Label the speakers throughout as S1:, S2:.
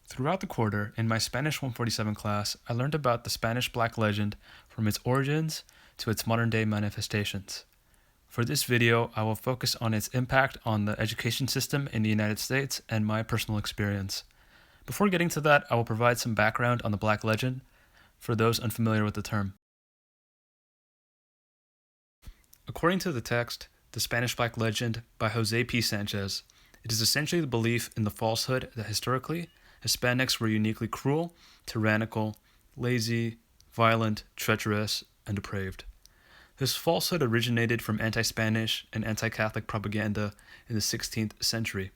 S1: Throughout the quarter, in my Spanish 147 class, I learned about the Spanish Black legend from its origins to its modern day manifestations. For this video, I will focus on its impact on the education system in the United States and my personal experience. Before getting to that, I will provide some background on the Black legend for those unfamiliar with the term. According to the text, The Spanish Black Legend by Jose P. Sanchez, it is essentially the belief in the falsehood that historically, Hispanics were uniquely cruel, tyrannical, lazy, violent, treacherous, and depraved. This falsehood originated from anti-Spanish and anti-Catholic propaganda in the 16th century.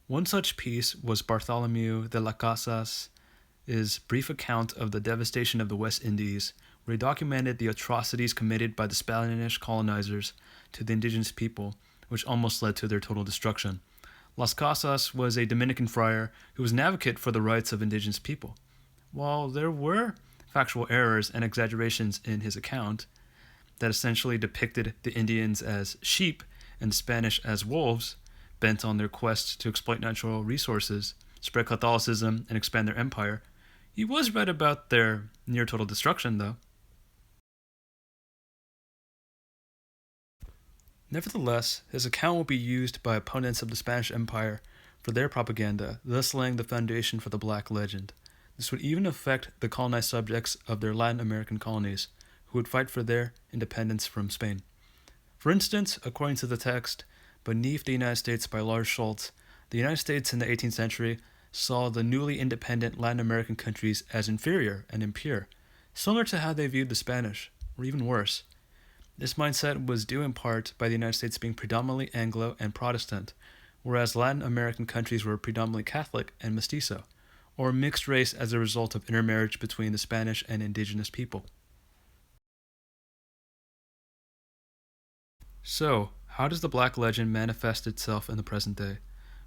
S1: One such piece was Bartholomew de las Casas' brief account of the devastation of the West Indies, where he documented the atrocities committed by the Spanish colonizers to the indigenous people, which almost led to their total destruction. Las Casas was a Dominican friar who was an advocate for the rights of indigenous people. While there were factual errors and exaggerations in his account that essentially depicted the Indians as sheep and the Spanish as wolves, bent on their quest to exploit natural resources, spread Catholicism, and expand their empire, he was right about their near total destruction, though. Nevertheless, his account will be used by opponents of the Spanish Empire for their propaganda, thus laying the foundation for the Black legend. This would even affect the colonized subjects of their Latin American colonies, who would fight for their independence from Spain. For instance, according to the text, beneath the United States by Lars Schultz, the United States in the 18th century saw the newly independent Latin American countries as inferior and impure, similar to how they viewed the Spanish, or even worse. This mindset was due in part by the United States being predominantly Anglo and Protestant, whereas Latin American countries were predominantly Catholic and mestizo, or mixed race as a result of intermarriage between the Spanish and indigenous people. So, how does the Black legend manifest itself in the present day?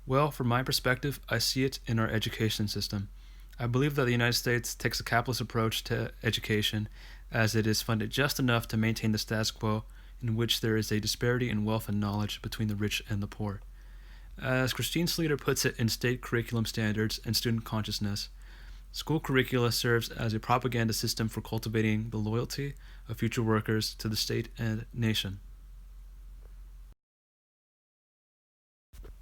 S1: Well, from my perspective, I see it in our education system. I believe that the United States takes a capitalist approach to education, as it is funded just enough to maintain the status quo in which there is a disparity in wealth and knowledge between the rich and the poor. As Christine Slater puts it in State Curriculum Standards and Student Consciousness, school curricula serves as a propaganda system for cultivating the loyalty of future workers to the state and nation.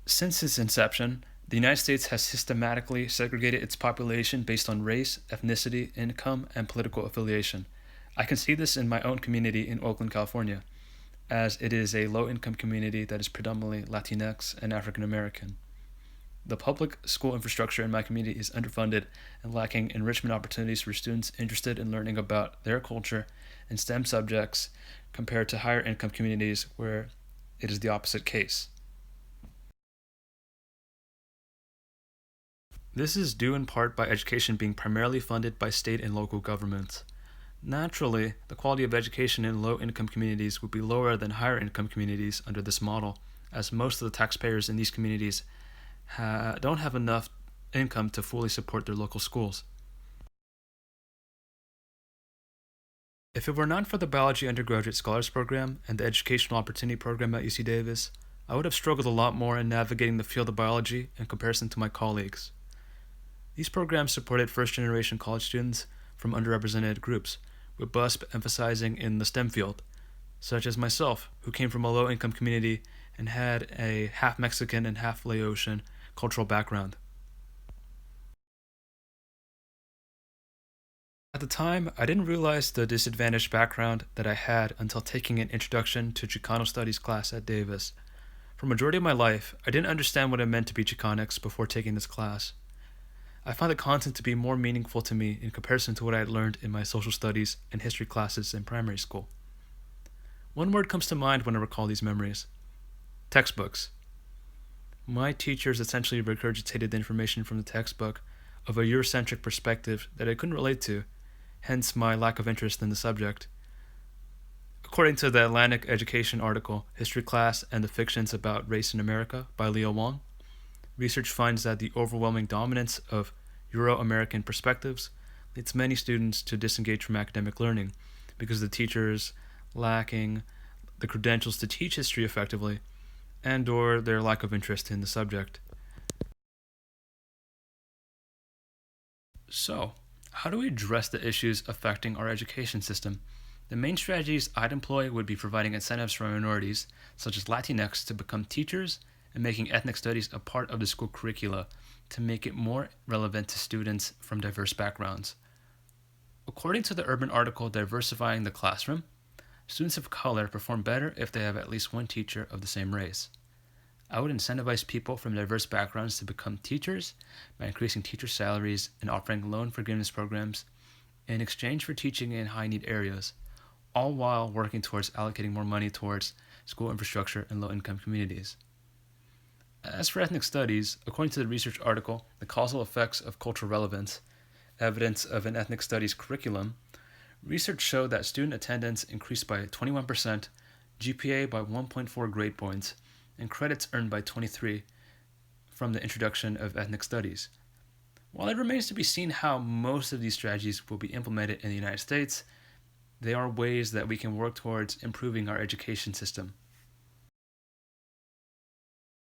S1: Since its inception, the United States has systematically segregated its population based on race, ethnicity, income, and political affiliation. I can see this in my own community in Oakland, California, as it is a low-income community that is predominantly Latinx and African American. The public school infrastructure in my community is underfunded and lacking enrichment opportunities for students interested in learning about their culture and STEM subjects compared to higher income communities where it is the opposite case. This is due in part by education being primarily funded by state and local governments. Naturally, the quality of education in low-income communities would be lower than higher-income communities under this model, as most of the taxpayers in these communities don't have enough income to fully support their local schools. If it were not for the Biology Undergraduate Scholars Program and the Educational Opportunity Program at UC Davis, I would have struggled a lot more in navigating the field of biology in comparison to my colleagues. These programs supported first-generation college students from underrepresented groups, with BUSP emphasizing in the STEM field, such as myself, who came from a low-income community and had a half Mexican and half Laotian cultural background. At the time, I didn't realize the disadvantaged background that I had until taking an Introduction to Chicano Studies class at Davis. For a majority of my life, I didn't understand what it meant to be Chicanx before taking this class. I found the content to be more meaningful to me in comparison to what I had learned in my social studies and history classes in primary school. One word comes to mind when I recall these memories: textbooks. My teachers essentially regurgitated the information from the textbook of a Eurocentric perspective that I couldn't relate to, hence my lack of interest in the subject. According to the Atlantic Education article, History Class and the Fictions About Race in America by Leo Wang, research finds that the overwhelming dominance of Euro-American perspectives leads many students to disengage from academic learning because the teachers lacking the credentials to teach history effectively and or their lack of interest in the subject. So, how do we address the issues affecting our education system? The main strategies I'd employ would be providing incentives for minorities, such as Latinx, to become teachers and making ethnic studies a part of the school curricula to make it more relevant to students from diverse backgrounds. According to the Urban article Diversifying the Classroom, students of color perform better if they have at least one teacher of the same race. I would incentivize people from diverse backgrounds to become teachers by increasing teacher salaries and offering loan forgiveness programs in exchange for teaching in high need areas, all while working towards allocating more money towards school infrastructure in low income communities. As for ethnic studies, according to the research article, The Causal Effects of Cultural Relevance, Evidence of an Ethnic Studies Curriculum, research showed that student attendance increased by 21%, GPA by 1.4 grade points, and credits earned by 23 from the introduction of ethnic studies. While it remains to be seen how most of these strategies will be implemented in the United States, they are ways that we can work towards improving our education system.